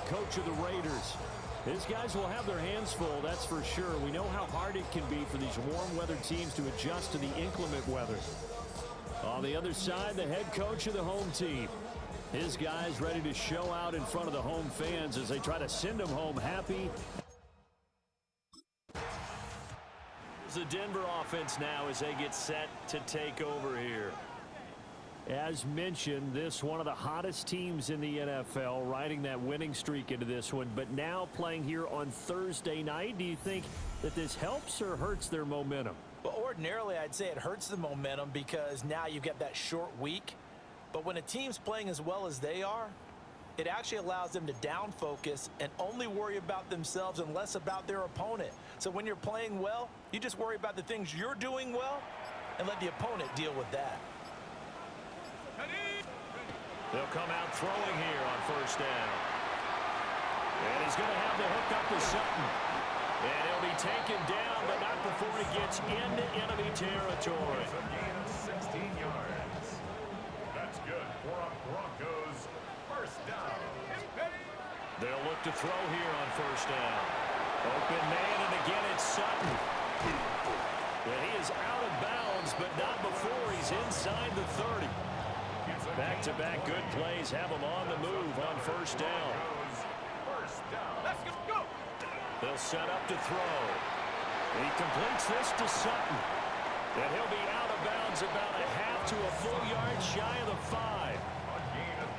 coach of the Raiders. His guys will have their hands full, that's for sure. We know how hard it can be for these warm weather teams to adjust to the inclement weather. On the other side, the head coach of the home team. His guys ready to show out in front of the home fans as they try to send them home happy. The Denver offense now as they get set to take over here. As mentioned, this one of the hottest teams in the NFL, riding that winning streak into this one, but now playing here on Thursday night. Do you think that this helps or hurts their momentum? Well, ordinarily, I'd say it hurts the momentum because now you've got that short week. But when a team's playing as well as they are, it actually allows them to down focus and only worry about themselves and less about their opponent. So when you're playing well, you just worry about the things you're doing well and let the opponent deal with that. They'll come out throwing here on first down. And he's going to have the hook up to Sutton. And he'll be taken down, but not before he gets into enemy territory. It's a gain of 16 yards. That's good for a Broncos first down. They'll look to throw here on first down. Open man, and again it's Sutton. And he is out of bounds, but not before he's inside the 30. Back-to-back good plays have him on the move on first down. Let's go. They'll set up to throw. He completes this to Sutton. And he'll be out of bounds about a half to a full yard shy of the 5.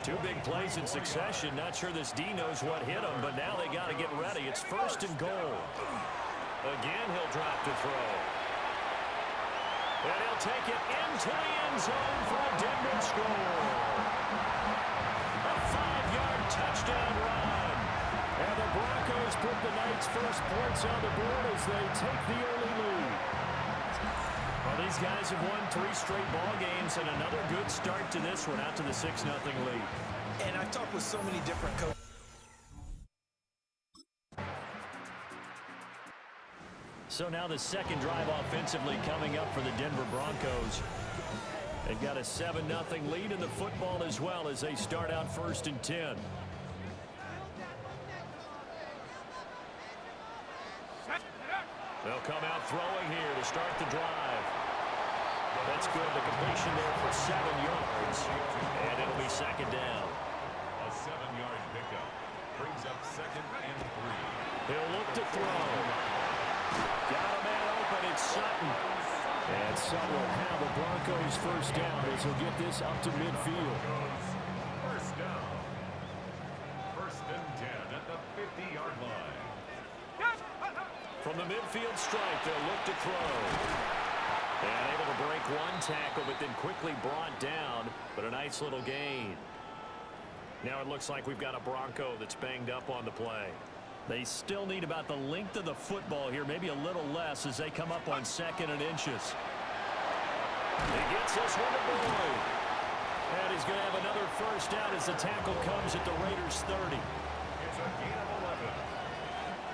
Two big plays in succession. Not sure this D knows what hit him, but now they got to get ready. It's first and goal. Again, he'll drop to throw. And he'll take it into the end zone for a Denver score. A 5-yard touchdown run. And the Broncos put the night's first points on the board as they take the early lead. Well, these guys have won 3 straight ball games and another good start to this one out to the 6-0 lead. And I've talked with so many different coaches. So now the second drive offensively coming up for the Denver Broncos. They've got a 7-0 lead in the football as well as they start out first and 10. They'll come out throwing here to start the drive. That's good. The completion there for 7 yards. And it'll be second down. A 7-yard pickup brings up second and 3. He'll look to throw. Got a man open, it's Sutton. And Sutton will have the Broncos first down as he'll get this up to midfield. First down. First and 10 at the 50-yard line. From the midfield stripe, they'll look to throw. And able to break one tackle, but then quickly brought down. But a nice little gain. Now it looks like we've got a Bronco that's banged up on the play. They still need about the length of the football here, maybe a little less as they come up on 2nd and inches. He gets this one to Boyd. And he's going to have another first down as the tackle comes at the Raiders' 30. It's a gain of 11.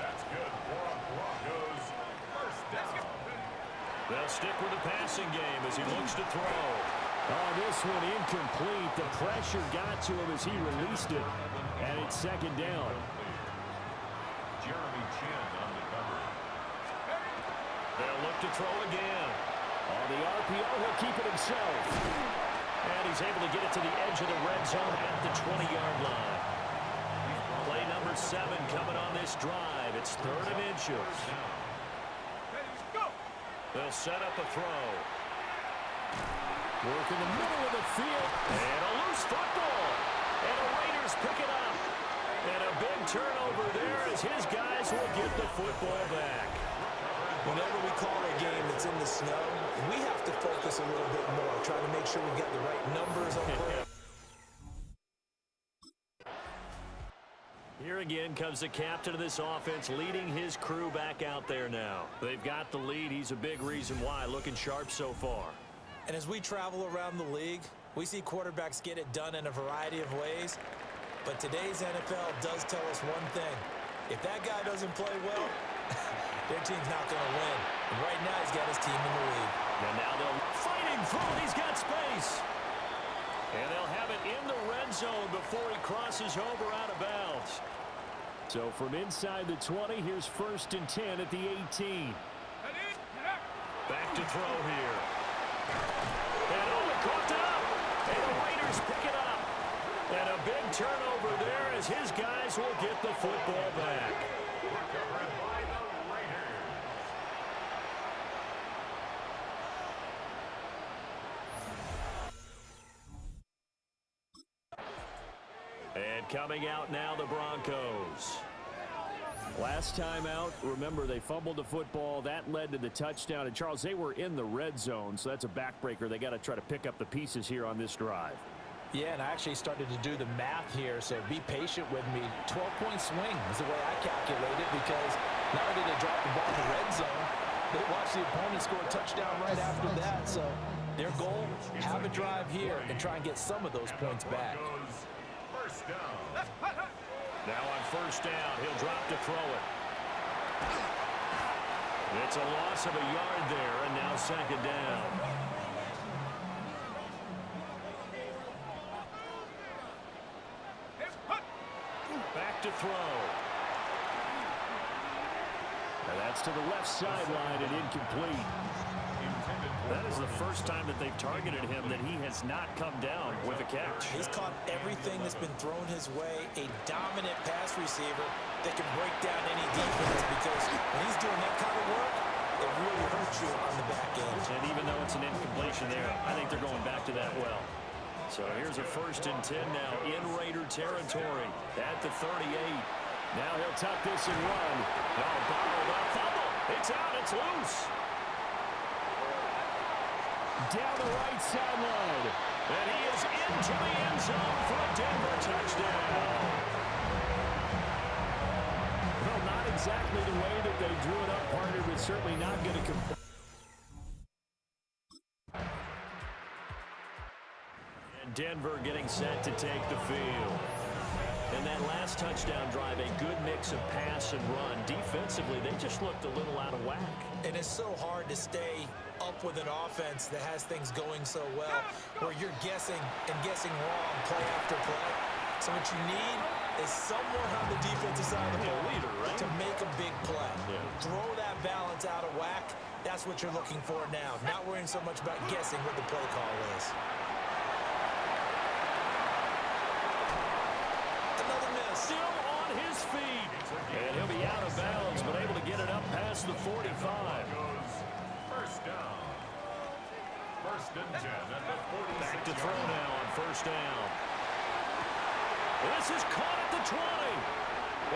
That's good for a Broncos first down. They'll stick with the passing game as he looks to throw. Oh, this one incomplete. The pressure got to him as he released it. And it's second down. Jeremy Chin on the cover. They'll look to throw again. On the RPO, he'll keep it himself. And he's able to get it to the edge of the red zone at the 20-yard line. Play number 7 coming on this drive. It's 3rd and inches. They'll set up a throw. Work in the middle of the field. And a loose football. And the Raiders pick it up. And a big turnover there as his guys will get the football back. Whenever we call a game that's in the snow, we have to focus a little bit more, trying to make sure we've got the right numbers on play. Here again comes the captain of this offense leading his crew back out there now. They've got the lead. He's a big reason why, looking sharp so far. And as we travel around the league, we see quarterbacks get it done in a variety of ways. But today's NFL does tell us one thing. If that guy doesn't play well, their team's not going to win. And right now, he's got his team in the lead. And now they'll fighting through. He's got space. And they'll have it in the red zone before he crosses over out of bounds. So from inside the 20, here's 1st and 10 at the 18. Back to throw here. And coughed it up. And the Raiders pick it up. And a big turnover there as his guys will get the football back. Recovered by the Raiders. And coming out now, the Broncos. Last time out, remember, they fumbled the football. That led to the touchdown. And, Charles, they were in the red zone, so that's a backbreaker. They got to try to pick up the pieces here on this drive. Yeah, and I actually started to do the math here, so be patient with me. 12-point swing is the way I calculate it, because not only did they drop the ball in the red zone, they watched the opponent score a touchdown right after that. So their goal, have a drive here and try and get some of those points back. First down. Now on 1st down, he'll drop to throw it. It's a loss of a yard there, and now 2nd down. Back to throw. And that's to the left sideline and incomplete. That is the first time that they've targeted him that he has not come down with a catch. He's caught everything that's been thrown his way. A dominant pass receiver that can break down any defense, because when he's doing that kind of work, it really hurts you on the back end. And even though it's an incompletion there, I think they're going back to that well. So here's a 1st and 10 now in Raider territory at the 38. Now he'll tuck this and run. Oh, bobbled up, fumble. It's out, it's loose. Down the right sideline. And he is into the end zone for a Denver touchdown. Well, not exactly the way that they drew it up, partner, but certainly not going to compete. And Denver getting set to take the field. In that last touchdown drive, a good mix of pass and run. Defensively, they just looked a little out of whack. And it's so hard to stay up with an offense that has things going so well, where you're guessing and guessing wrong play after play. So what you need is someone on the defensive side of the ball leader, right? to make a big play. Yeah. Throw that balance out of whack. That's what you're looking for now. Not worrying so much about guessing what the play call is. Another miss. Still on his feet. And he'll be out of bounds, but able to get it up past the 45. First down. 1st and 10 at the 46. Back to throw now on 1st down. This is caught at the 20.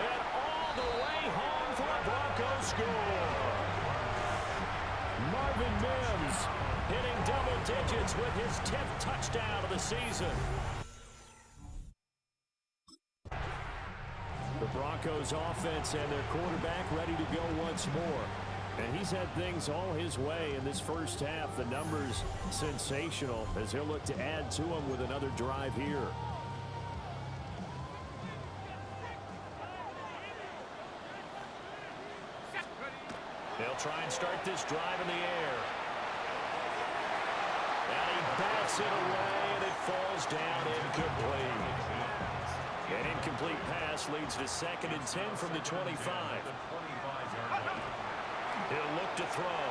And all the way home for a Broncos score. Marvin Mims hitting double digits with his 10th touchdown of the season. The Broncos offense and their quarterback ready to go once more. And he's had things all his way in this first half. The numbers sensational as he'll look to add to them with another drive here. They'll try and start this drive in the air. And he bats it away, and it falls down incomplete. An incomplete pass leads to 2nd and 10 from the 25. He'll look to throw.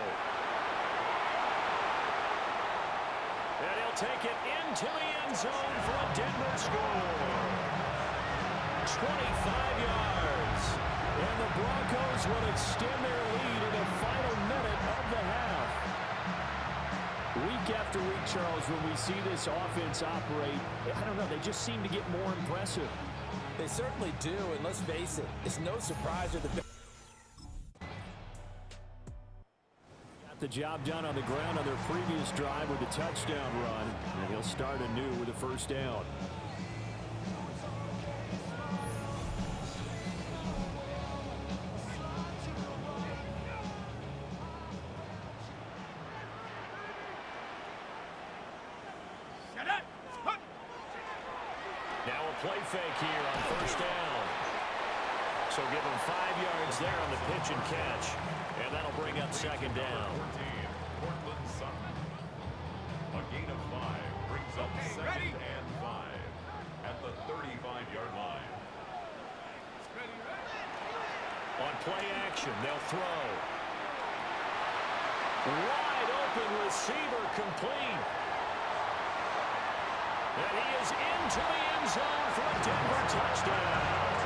And he'll take it into the end zone for a Denver score. 25 yards. And the Broncos will extend their lead in the final minute of the half. Week after week, Charles, when we see this offense operate, I don't know, they just seem to get more impressive. They certainly do, and let's face it, it's no surprise that the got the job done on the ground on their previous drive with a touchdown run, and he'll start anew with a 1st down. Now a play fake here on 1st down. So give him 5 yards there on the pitch and catch. And that'll bring up 2nd down. 14, Portland Sutton. A gain of 5 brings up 2nd and 5 at the 35-yard line. On play action, they'll throw. Wide open receiver complete. And he is into the end zone for a Denver touchdown.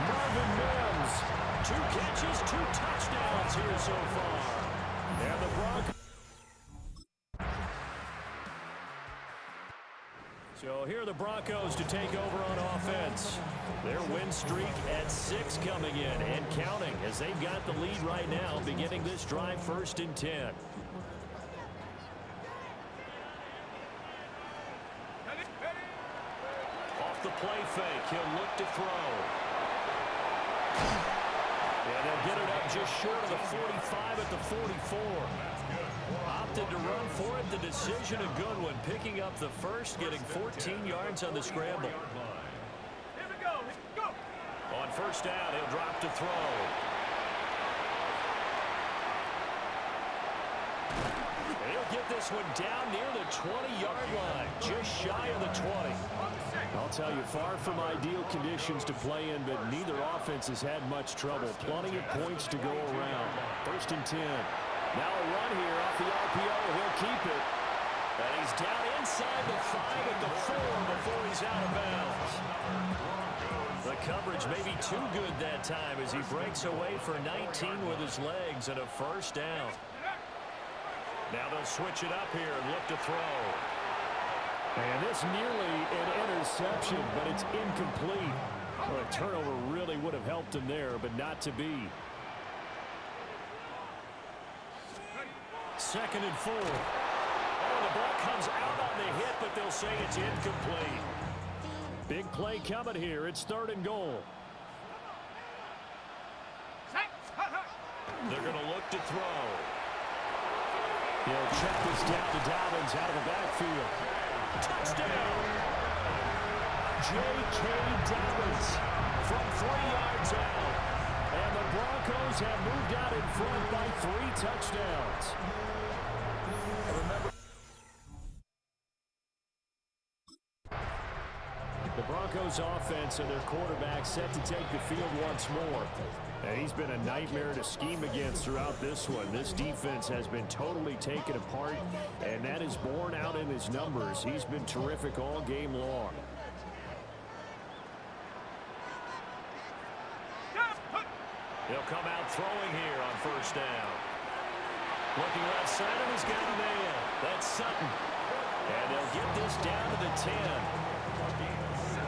Marvin Mims, 2 catches, 2 touchdowns here so far. And the Broncos. So here are the Broncos to take over on offense. Their win streak at 6 coming in and counting as they've got the lead right now beginning this drive 1st and 10. Off the play fake, he'll look to throw. And they'll get it up just short of the 45 at the 44. Opted to run for it. The decision a good one. Picking up the first, getting 14 yards on the scramble. Here we go. On first down, he'll drop to throw. And he'll get this one down near the 20-yard line, just shy of the 20. I'll tell you, far from ideal conditions to play in, but neither offense has had much trouble. Plenty of points to go around. 1st and 10. Now a run here off the RPO. He'll keep it. And he's down inside the 5 at the 4 before he's out of bounds. The coverage may be too good that time as he breaks away for 19 with his legs and a first down. Now they'll switch it up here and look to throw. And it's nearly an interception, but it's incomplete. Well, a turnover really would have helped him there, but not to be. 2nd and 4. Oh, the ball comes out on the hit, but they'll say it's incomplete. Big play coming here. It's 3rd and goal. They're going to look to throw. He'll check this down to Dobbins out of the backfield. Touchdown! J.K. Dobbins from 3 yards out. And the Broncos have moved out in front by 3 touchdowns. Remember, the Broncos offense and their quarterback set to take the field once more. And he's been a nightmare to scheme against throughout this one. This defense has been totally taken apart, and that is borne out in his numbers. He's been terrific all game long. He'll come out throwing here on first down. Looking right side, and he's got a man. That's Sutton. And they'll get this down to the 10.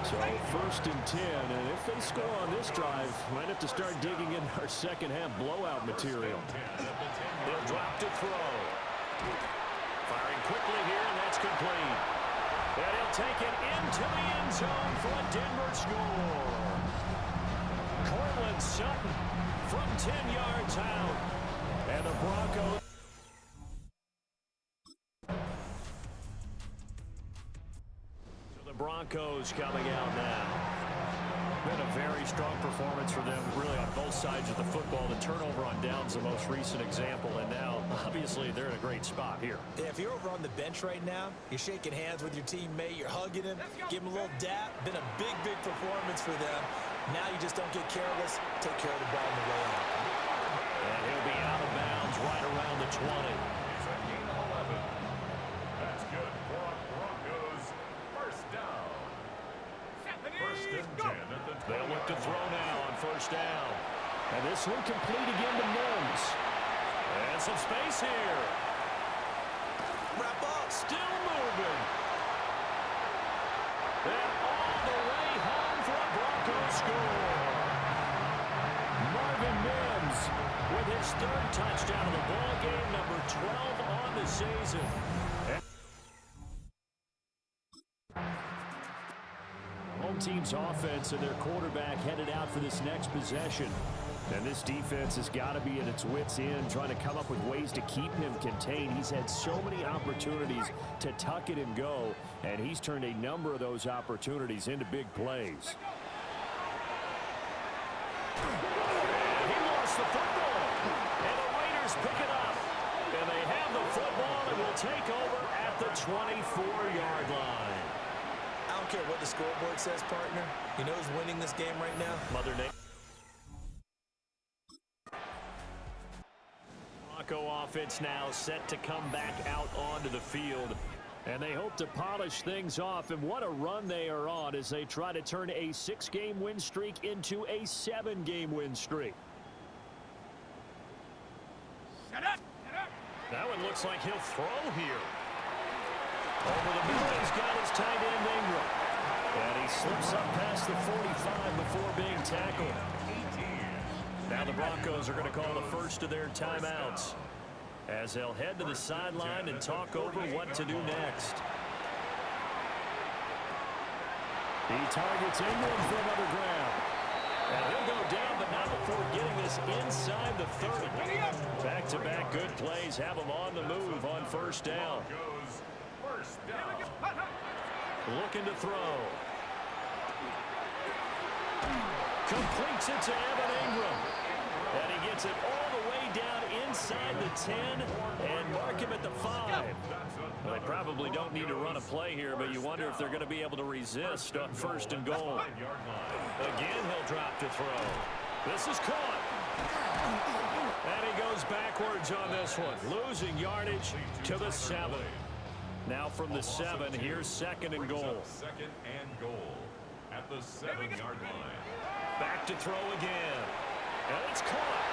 So 1st and 10, and if they score on this drive, might have to start digging in our second half blowout material. They'll drop to throw. Firing quickly here, and that's complete. And he'll take it into the end zone for a Denver score. Cortland Sutton from 10 yards out. And the Broncos. Broncos coming out now. Been a very strong performance for them, really, on both sides of the football. The turnover on down's the most recent example, and now, obviously, they're in a great spot here. Yeah, if you're over on the bench right now, you're shaking hands with your teammate, you're hugging him, give him a little dap. Been a big, big performance for them. Now you just don't get careless. Take care of the ball on the way out. And he'll be out of bounds right around the 20. That's good for Broncos. First down. First and 10 at the 20. They'll look to throw now on first down. And this one complete again to Mims. And some space here. Wrap up. Still moving. And all the way home for a Broncos score. Marvin Mims with his 3rd touchdown of the ball game, number 12 on the season. Home team's offense and their quarterback headed out for this next possession. And this defense has got to be at its wits' end, trying to come up with ways to keep him contained. He's had so many opportunities to tuck it and go, and he's turned a number of those opportunities into big plays. He lost the football, and the Raiders pick it up. And they have the football and will take over at the 24-yard line. I don't don't care what the scoreboard says, partner. You know who's winning this game right now? Mother Nature. Bronco offense now set to come back out onto the field. And they hope to polish things off, and what a run they are on as they try to turn a 6-game win streak into a 7-game win streak. That one looks like he'll throw here. Over the middle, he's got his tight end Ingram. And he slips up past the 45 before being tackled. Now the Broncos are going to call the first of their timeouts, as they'll head to the sideline and talk over what to do next. He targets Ingram for another grab. And he'll go down, but not before getting this inside the 30. Back-to-back good plays have him on the move on first down. Looking to throw. Completes it to Evan Ingram. And he gets it all the way down inside the 10 and mark him at the 5. Well, they probably don't need to run a play here, but you wonder if they're going to be able to resist on first and goal. Again, he'll drop to throw. This is caught. And he goes backwards on this one, losing yardage to the 7. Now from the 7, here's second and goal. Second and goal at the 7-yard line. Back to throw again. And it's caught.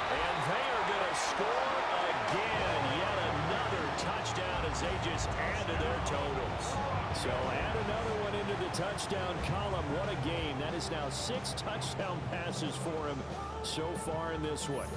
And they are going to score again. Yet another touchdown as they just add to their totals. So add another one into the touchdown column. What a game. That is now 6 touchdown passes for him so far in this one.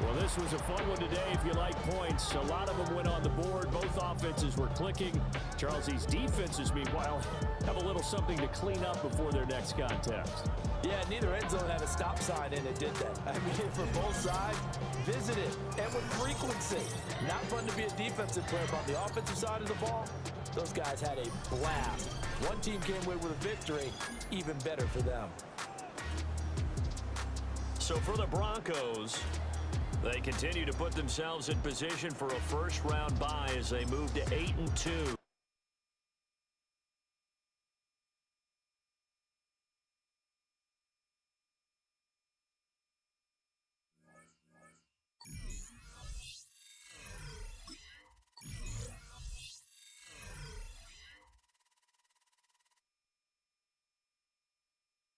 Well, this was a fun one today if you like points. A lot of them went on the board. Both offenses were clicking. Charles's defenses, meanwhile, have a little something to clean up before their next contest. Yeah, neither end zone had a stop sign in it, did they? I mean, for both sides, visit it, and with frequency. Not fun to be a defensive player, but on the offensive side of the ball, those guys had a blast. One team came away with a victory, even better for them. So for the Broncos, they continue to put themselves in position for a first-round bye as they move to 8-2.